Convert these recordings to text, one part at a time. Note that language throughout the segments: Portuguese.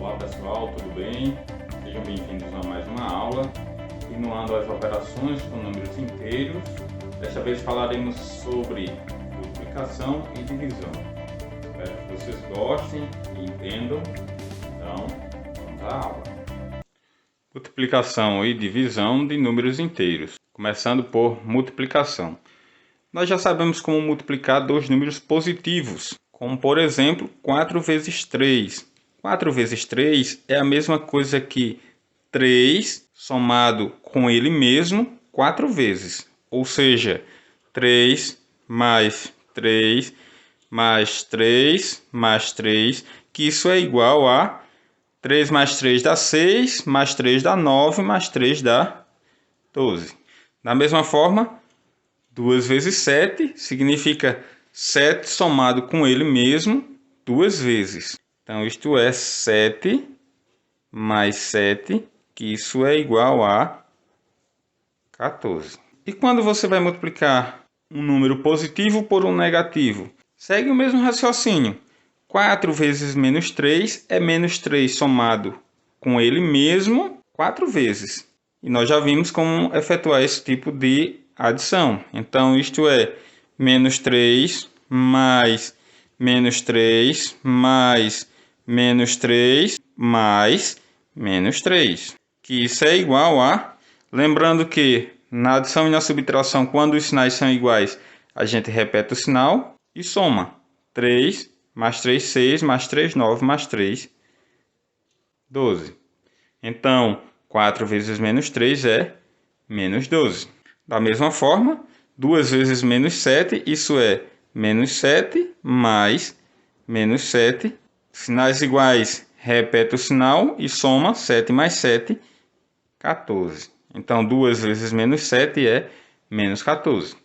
Olá pessoal, tudo bem? Sejam bem-vindos a mais uma aula. Continuando as operações com números inteiros, desta vez falaremos sobre multiplicação e divisão. Espero que vocês gostem e entendam. Então, vamos à aula. Multiplicação e divisão de números inteiros. Começando por multiplicação. Nós já sabemos como multiplicar dois números positivos, como por exemplo 4 vezes 3. 4 vezes 3 é a mesma coisa que 3 somado com ele mesmo 4 vezes. Ou seja, 3 mais 3 mais 3 mais 3, que isso é igual a 3 mais 3 dá 6, mais 3 dá 9, mais 3 dá 12. Da mesma forma, 2 vezes 7 significa 7 somado com ele mesmo 2 vezes. Então, isto é 7 mais 7, que isso é igual a 14. E quando você vai multiplicar um número positivo por um negativo? Segue o mesmo raciocínio. 4 vezes menos 3 é menos 3 somado com ele mesmo 4 vezes. E nós já vimos como efetuar esse tipo de adição. Então, isto é menos 3 mais menos 3 mais menos 3 mais menos 3. Que isso é igual a... Lembrando que na adição e na subtração, quando os sinais são iguais, a gente repete o sinal e soma. 3 mais 3, 6, mais 3, 9, mais 3, 12. Então, 4 vezes menos 3 é menos 12. Da mesma forma, 2 vezes menos 7, isso é menos 7 mais menos 7. Sinais iguais, repete o sinal e soma 7 mais 7, 14. Então, 2 vezes menos 7 é menos 14.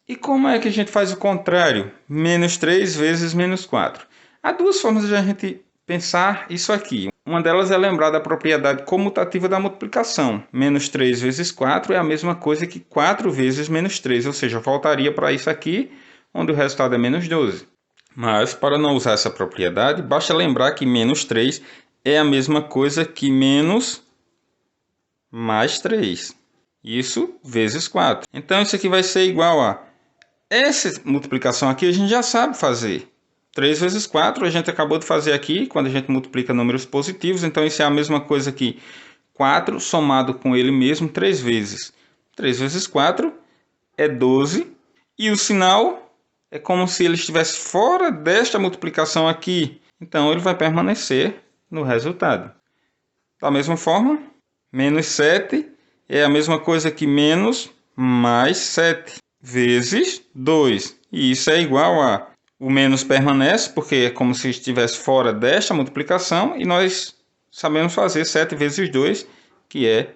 E como é que a gente faz o contrário? Menos 3 vezes menos 4. Há duas formas de a gente pensar isso aqui. Uma delas é lembrar da propriedade comutativa da multiplicação. Menos 3 vezes 4 é a mesma coisa que 4 vezes menos 3, ou seja, voltaria para isso aqui, onde o resultado é menos 12. Mas, para não usar essa propriedade, basta lembrar que menos 3 é a mesma coisa que menos mais 3. Isso vezes 4. Então, isso aqui vai ser igual a... Essa multiplicação aqui a gente já sabe fazer. 3 vezes 4 a gente acabou de fazer aqui, quando a gente multiplica números positivos. Então, isso é a mesma coisa que 4 somado com ele mesmo 3 vezes. 3 vezes 4 é 12. E o sinal é como se ele estivesse fora desta multiplicação aqui. Então, ele vai permanecer no resultado. Da mesma forma, menos 7 é a mesma coisa que menos mais 7 vezes 2. E isso é igual a... O menos permanece, porque é como se estivesse fora desta multiplicação. E nós sabemos fazer 7 vezes 2, que é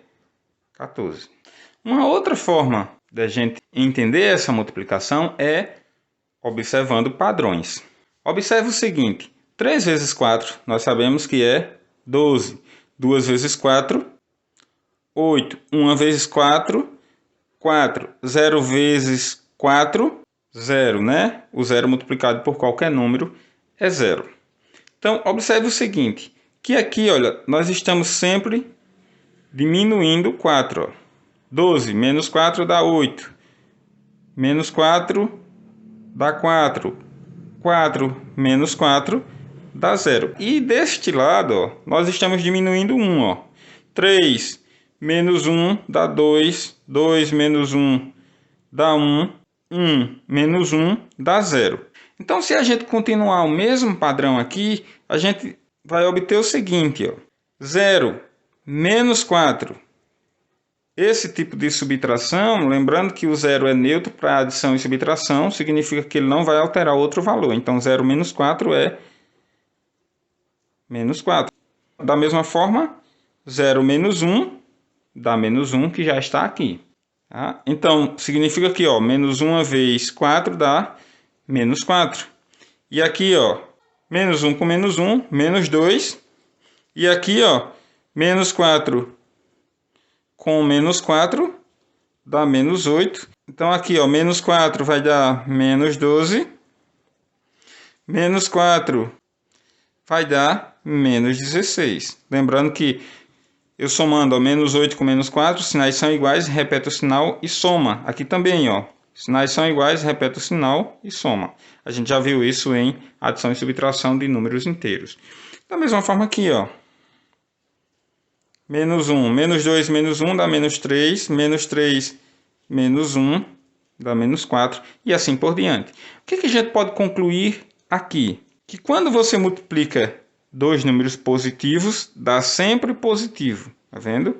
14. Uma outra forma da gente entender essa multiplicação é observando padrões. Observe o seguinte. 3 vezes 4, nós sabemos que é 12. 2 vezes 4, 8. 1 vezes 4, 4. 0 vezes 4, 0, né? O 0 multiplicado por qualquer número é 0. Então, observe o seguinte, que aqui, olha, nós estamos sempre diminuindo 4. Ó. 12 menos 4 dá 8. Menos 4 dá 4. 4 menos 4 dá 0. E deste lado, ó, nós estamos diminuindo 1. Ó. 3 menos 1 dá 2. 2 menos 1 dá 1. 1 menos 1 dá 0. Então, se a gente continuar o mesmo padrão aqui, a gente vai obter o seguinte. Ó. 0 menos 4. Esse tipo de subtração, lembrando que o 0 é neutro para adição e subtração, significa que ele não vai alterar outro valor. Então, 0 menos 4 é menos 4. Da mesma forma, 0 menos 1 dá menos 1, que já está aqui. Tá? Então, significa que ó, menos 1 vezes 4 dá menos 4. E aqui, ó, menos 1 com menos 1, menos 2. E aqui, ó, menos 4 com menos 4 dá menos 8. Então, aqui, ó, menos 4 vai dar menos 12. Menos 4 vai dar menos 16. Lembrando que eu somando ó, menos 8 com menos 4, sinais são iguais, repete o sinal e soma. Aqui também, ó, sinais são iguais, repete o sinal e soma. A gente já viu isso em adição e subtração de números inteiros. Da mesma forma aqui, ó. Menos 1, menos 2, menos 1 dá menos 3, menos 3, menos 1 dá menos 4 e assim por diante. O que a gente pode concluir aqui? Que quando você multiplica dois números positivos, dá sempre positivo, tá vendo?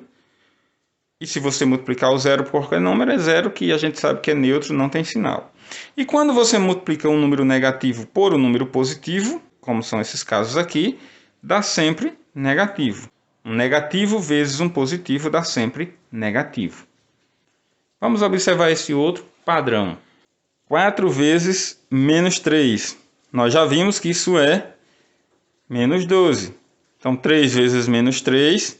E se você multiplicar o zero por qualquer número, é zero, que a gente sabe que é neutro, não tem sinal. E quando você multiplica um número negativo por um número positivo, como são esses casos aqui, dá sempre negativo. Um negativo vezes um positivo dá sempre negativo. Vamos observar esse outro padrão. 4 vezes menos 3. Nós já vimos que isso é menos 12. Então, 3 vezes menos 3,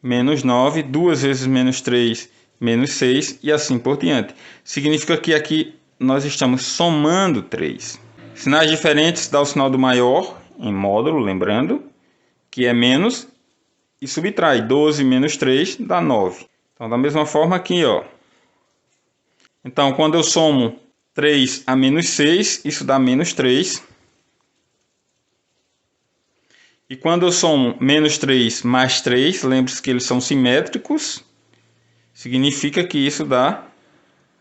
menos 9. 2 vezes menos 3, menos 6. E assim por diante. Significa que aqui nós estamos somando 3. Sinais diferentes dá o sinal do maior, em módulo, lembrando, que é menos. E subtrai 12 menos 3 dá 9. Então, da mesma forma aqui, ó. Então, quando eu somo 3 a menos 6, isso dá menos 3. E quando eu somo menos 3 mais 3, lembre-se que eles são simétricos, significa que isso dá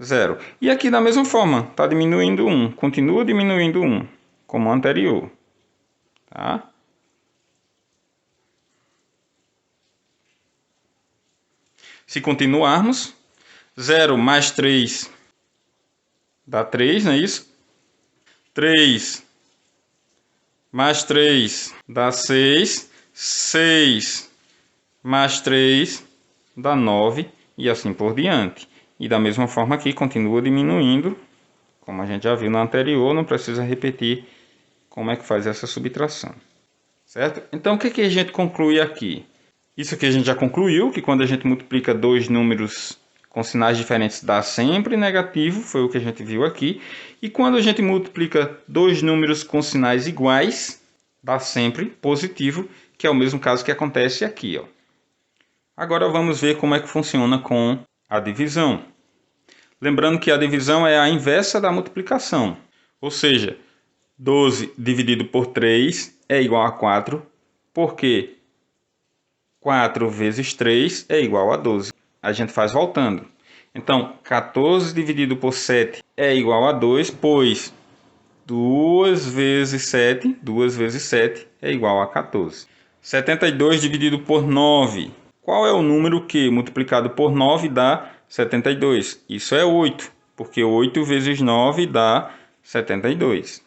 0. E aqui da mesma forma, está diminuindo 1, continua diminuindo 1, como o anterior. Tá? Se continuarmos, 0 mais 3 dá 3, não é isso? 3 mais 3 dá 6. 6 mais 3 dá 9 e assim por diante. E da mesma forma aqui, continua diminuindo, como a gente já viu no anterior, não precisa repetir como é que faz essa subtração. Certo? Então, o que a gente conclui aqui? Isso aqui a gente já concluiu, que quando a gente multiplica dois números com sinais diferentes dá sempre negativo, foi o que a gente viu aqui. E quando a gente multiplica dois números com sinais iguais, dá sempre positivo, que é o mesmo caso que acontece aqui, ó. Agora vamos ver como é que funciona com a divisão. Lembrando que a divisão é a inversa da multiplicação, ou seja, 12 dividido por 3 é igual a 4, porque 4 vezes 3 é igual a 12. A gente faz voltando. Então, 14 dividido por 7 é igual a 2, pois 2 vezes 7 é igual a 14. 72 dividido por 9. Qual é o número que multiplicado por 9 dá 72? Isso é 8, porque 8 vezes 9 dá 72.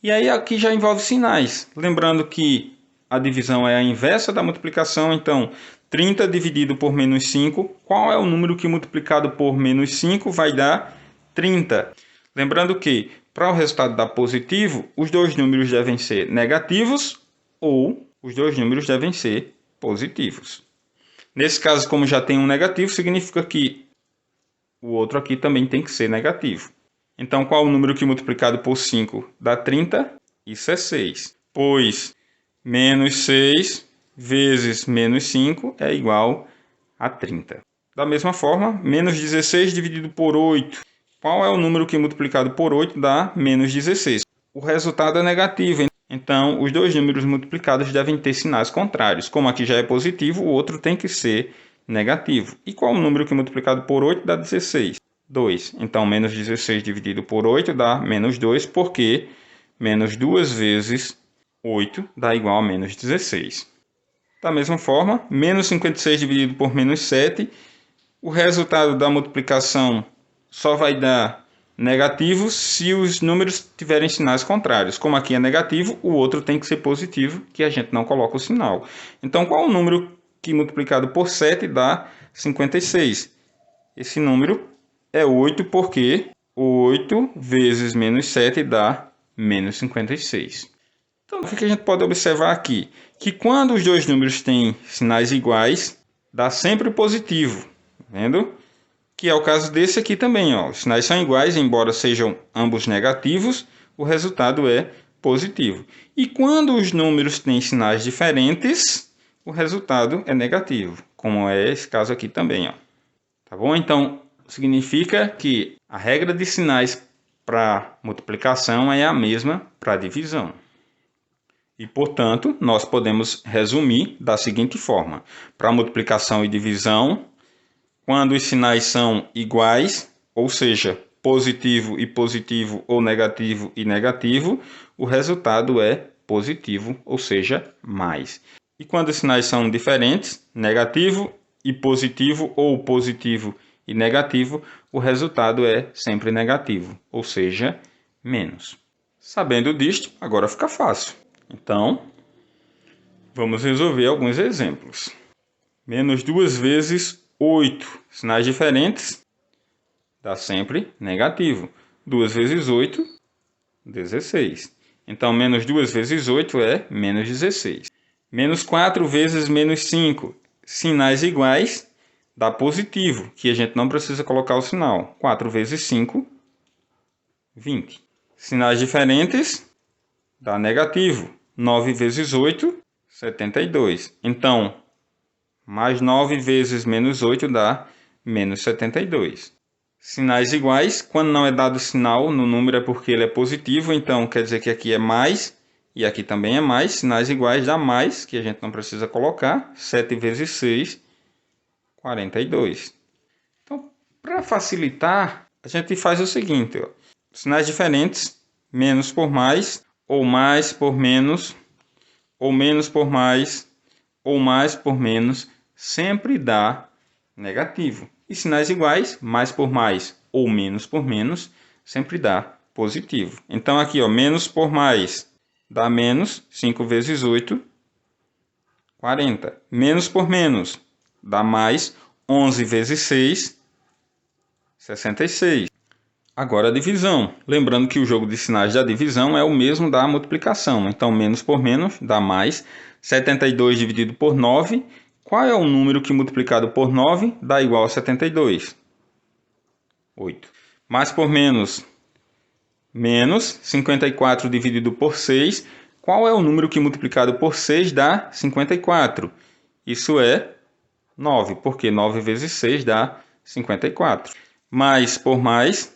E aí aqui já envolve sinais. Lembrando que a divisão é a inversa da multiplicação, então 30 dividido por menos 5, qual é o número que multiplicado por menos 5 vai dar 30? Lembrando que para o resultado dar positivo, os dois números devem ser negativos ou os dois números devem ser positivos. Nesse caso, como já tem um negativo, significa que o outro aqui também tem que ser negativo. Então, qual o número que multiplicado por 5 dá 30? Isso é 6, pois menos 6 vezes menos 5 é igual a 30. Da mesma forma, menos 16 dividido por 8. Qual é o número que multiplicado por 8 dá menos 16? O resultado é negativo, então os dois números multiplicados devem ter sinais contrários. Como aqui já é positivo, o outro tem que ser negativo. E qual o número que multiplicado por 8 dá 16? 2. Então, menos 16 dividido por 8 dá menos 2, porque menos 2 vezes 8 dá igual a menos 16. Da mesma forma, menos 56 dividido por menos 7, o resultado da multiplicação só vai dar negativo se os números tiverem sinais contrários. Como aqui é negativo, o outro tem que ser positivo, que a gente não coloca o sinal. Então, qual o número que multiplicado por 7 dá 56? Esse número é 8, porque 8 vezes menos 7 dá menos 56. Então, o que a gente pode observar aqui? Que quando os dois números têm sinais iguais, dá sempre positivo. Vendo? Que é o caso desse aqui também, ó. Os sinais são iguais, embora sejam ambos negativos, o resultado é positivo. E quando os números têm sinais diferentes, o resultado é negativo, como é esse caso aqui também, ó. Tá bom? Então, significa que a regra de sinais para multiplicação é a mesma para divisão. E, portanto, nós podemos resumir da seguinte forma. Para multiplicação e divisão, quando os sinais são iguais, ou seja, positivo e positivo ou negativo e negativo, o resultado é positivo, ou seja, mais. E quando os sinais são diferentes, negativo e positivo ou positivo e negativo, o resultado é sempre negativo, ou seja, menos. Sabendo disto, agora fica fácil. Então, vamos resolver alguns exemplos. Menos 2 vezes 8. Sinais diferentes, dá sempre negativo. 2 vezes 8, 16. Então, menos 2 vezes 8 é menos 16. Menos 4 vezes menos 5. Sinais iguais, dá positivo, que a gente não precisa colocar o sinal. 4 vezes 5, 20. Sinais diferentes, dá negativo. 9 vezes 8, 72. Então, mais 9 vezes menos 8 dá menos 72. Sinais iguais, quando não é dado sinal no número é porque ele é positivo, então quer dizer que aqui é mais e aqui também é mais. Sinais iguais dá mais, que a gente não precisa colocar. 7 vezes 6, 42. Então, para facilitar, a gente faz o seguinte, ó. Sinais diferentes, menos por mais, ou mais por menos, ou menos por mais, ou mais por menos, sempre dá negativo. E sinais iguais, mais por mais ou menos por menos, sempre dá positivo. Então aqui, ó, menos por mais dá menos, 5 vezes 8, 40. Menos por menos dá mais, 11 vezes 6, 66. Agora a divisão. Lembrando que o jogo de sinais da divisão é o mesmo da multiplicação. Então, menos por menos dá mais. 72 dividido por 9. Qual é o número que multiplicado por 9 dá igual a 72? 8. Mais por menos, menos 54 dividido por 6. Qual é o número que multiplicado por 6 dá 54? Isso é 9, porque 9 vezes 6 dá 54. Mais por mais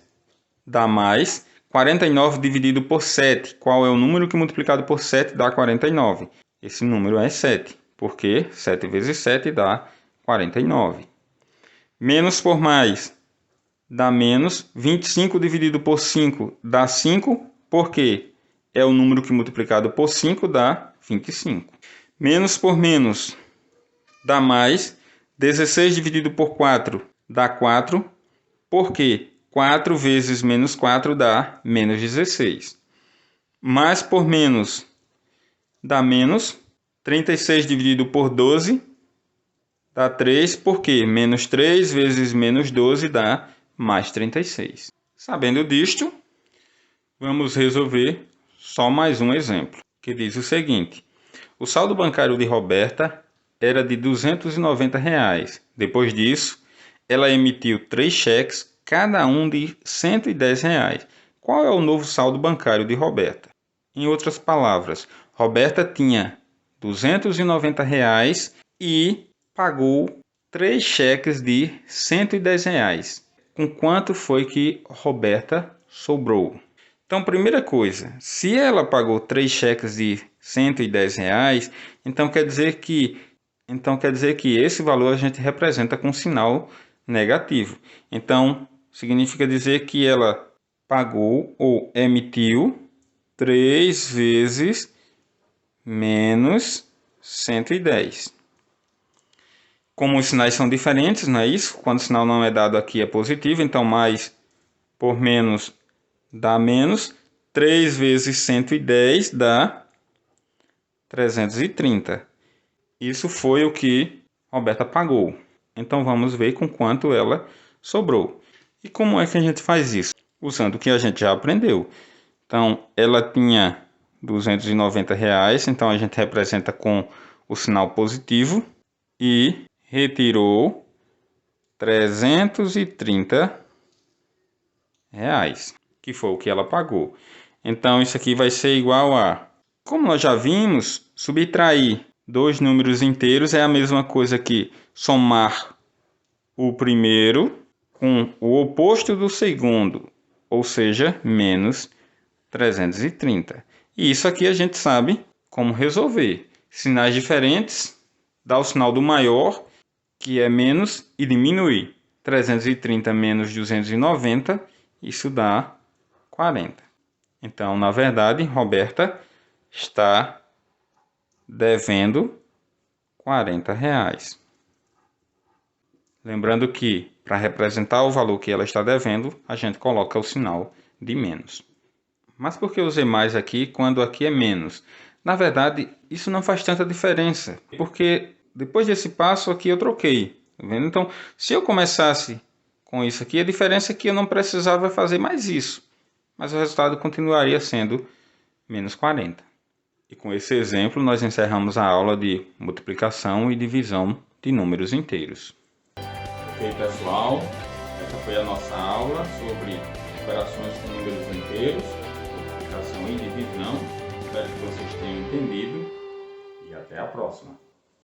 dá mais. 49 dividido por 7. Qual é o número que multiplicado por 7 dá 49? Esse número é 7, porque 7 vezes 7 dá 49. Menos por mais dá menos. 25 dividido por 5 dá 5, porque é o número que multiplicado por 5 dá 25. Menos por menos dá mais. 16 dividido por 4 dá 4, porque 4 vezes menos 4 dá menos 16. Mais por menos dá menos. 36 dividido por 12 dá 3, porque menos 3 vezes menos 12 dá mais 36. Sabendo disto, vamos resolver só mais um exemplo, que diz o seguinte. O saldo bancário de Roberta era de R$ 290. Depois disso, ela emitiu 3 cheques, cada um de R$ 110. Qual é o novo saldo bancário de Roberta? Em outras palavras, Roberta tinha R$ 290 e pagou 3 cheques de R$ 110. Com quanto foi que Roberta sobrou? Então, primeira coisa, se ela pagou 3 cheques de R$ 110, então quer dizer que esse valor a gente representa com sinal negativo. Então, significa dizer que ela pagou ou emitiu 3 vezes menos 110. Como os sinais são diferentes, não é isso? Quando o sinal não é dado aqui é positivo, então mais por menos dá menos. 3 vezes 110 dá 330. Isso foi o que Roberta pagou. Então vamos ver com quanto ela sobrou. E como é que a gente faz isso? Usando o que a gente já aprendeu. Então ela tinha R$ 290, então a gente representa com o sinal positivo e retirou 330 reais, que foi o que ela pagou. Então, isso aqui vai ser igual a... Como nós já vimos, subtrair dois números inteiros é a mesma coisa que somar o primeiro com o oposto do segundo, ou seja, menos 330. E isso aqui a gente sabe como resolver. Sinais diferentes, dá o sinal do maior, que é menos, e diminuir. 330 menos 290, isso dá 40. Então, na verdade, Roberta está devendo R$ 40. Lembrando que, para representar o valor que ela está devendo, a gente coloca o sinal de menos. Mas por que eu usei mais aqui quando aqui é menos? Na verdade, isso não faz tanta diferença, porque depois desse passo aqui eu troquei. Tá vendo? Então, se eu começasse com isso aqui, a diferença é que eu não precisava fazer mais isso, mas o resultado continuaria sendo menos 40. E com esse exemplo, nós encerramos a aula de multiplicação e divisão de números inteiros. Ok, pessoal, essa foi a nossa aula sobre operações com números inteiros, multiplicação e divisão. Espero que vocês tenham entendido e até a próxima.